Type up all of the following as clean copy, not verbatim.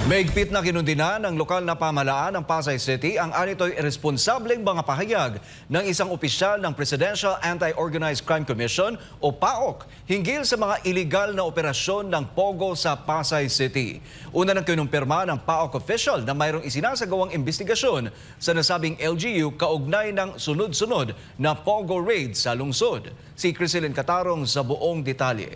Mahigpit na kinundina ng lokal na pamahalaan ng Pasay City ang anito'y irresponsableng mga pahayag ng isang opisyal ng Presidential Anti-Organized Crime Commission o PAOC hinggil sa mga iligal na operasyon ng POGO sa Pasay City. Una nang kinumpirma ng PAOC official na mayroong isinasagawang investigasyon sa nasabing LGU kaugnay ng sunod-sunod na POGO raid sa lungsod. Si Criselyn Catarong sa buong detalye.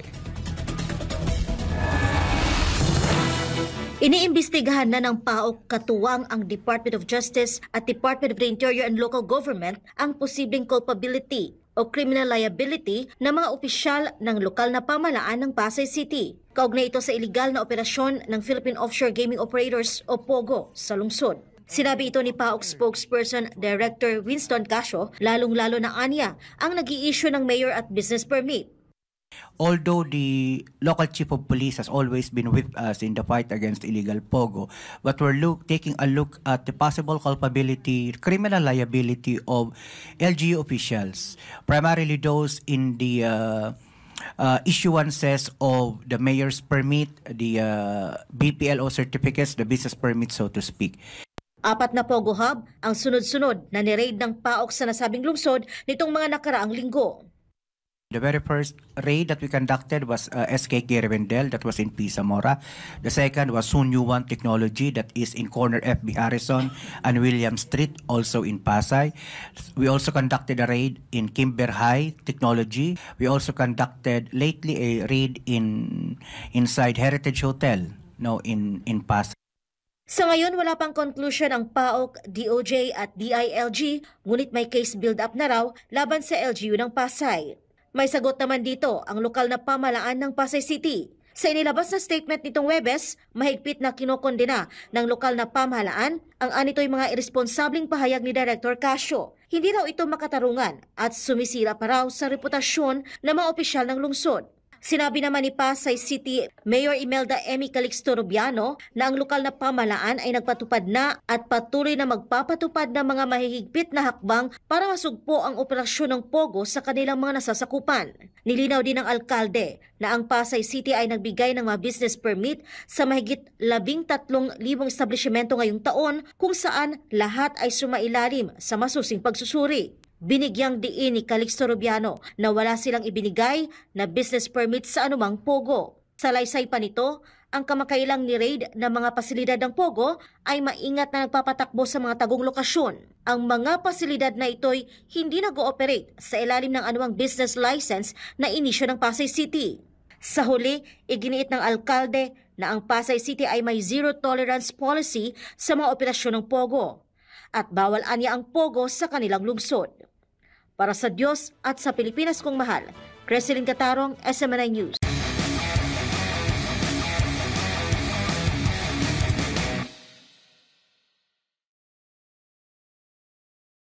Iniimbestigahan na ng PAOC katuwang ang Department of Justice at Department of the Interior and Local Government ang posibleng culpability o criminal liability ng mga opisyal ng lokal na pamahalaan ng Pasay City. Kaugnay ito sa iligal na operasyon ng Philippine Offshore Gaming Operators o POGO sa lungsod. Sinabi ito ni PAOC spokesperson Director Winston Casio, lalong-lalo na anya ang nag-i-issue ng mayor at business permit. Although the local chief of police has always been with us in the fight against illegal POGO, but we're taking a look at the possible culpability, criminal liability of LGU officials, primarily those in the issuances of the mayor's permit, the BPLO certificates, the business permit, so to speak. 4 na POGO hub ang sunod-sunod na ni-raid ng PAOC sa nasabing lungsod nitong mga nakaraang linggo. The very first raid that we conducted was SKK Revendel, that was in P. Zamora. The second was Sunyu One Technology, that is in corner FB Harrison and William Street, also in Pasay. We also conducted a raid in Kimber High Technology. We also conducted lately a raid inside Heritage Hotel, in Pasay. Sa ngayon, wala pang conclusion ang PAOC, DOJ at DILG, ngunit may case build-up na raw laban sa LGU ng Pasay. May sagot naman dito ang lokal na pamahalaan ng Pasay City. Sa inilabas na statement nitong Huwebes, mahigpit na kinokondena ng lokal na pamahalaan ang anito'y mga irresponsableng pahayag ni Director Casio. Hindi raw ito makatarungan at sumisira pa raw sa reputasyon ng mga opisyal ng lungsod. Sinabi naman ni Pasay City Mayor Imelda Emi Calixto Rubiano na ang lokal na pamahalaan ay nagpatupad na at patuloy na magpapatupad ng mga mahihigpit na hakbang para masugpo ang operasyon ng POGO sa kanilang mga nasasakupan. Nilinaw din ng alkalde na ang Pasay City ay nagbigay ng mga business permit sa mahigit 13,000 establishmento ngayong taon kung saan lahat ay sumailalim sa masusing pagsusuri. Binigyang diin ni Calixto Rubiano na wala silang ibinigay na business permit sa anumang POGO. Salaysay pa nito, ang kamakailang ni-raid ng mga pasilidad ng POGO ay maingat na nagpapatakbo sa mga tagong lokasyon. Ang mga pasilidad na ito'y hindi nag-ooperate sa ilalim ng anumang business license na inisyo ng Pasay City. Sa huli, iginiit ng alkalde na ang Pasay City ay may zero tolerance policy sa mga operasyon ng POGO at bawal anya ang POGO sa kanilang lungsod. Para sa Diyos at sa Pilipinas kong mahal, Criselyn Catarong, SMNI News.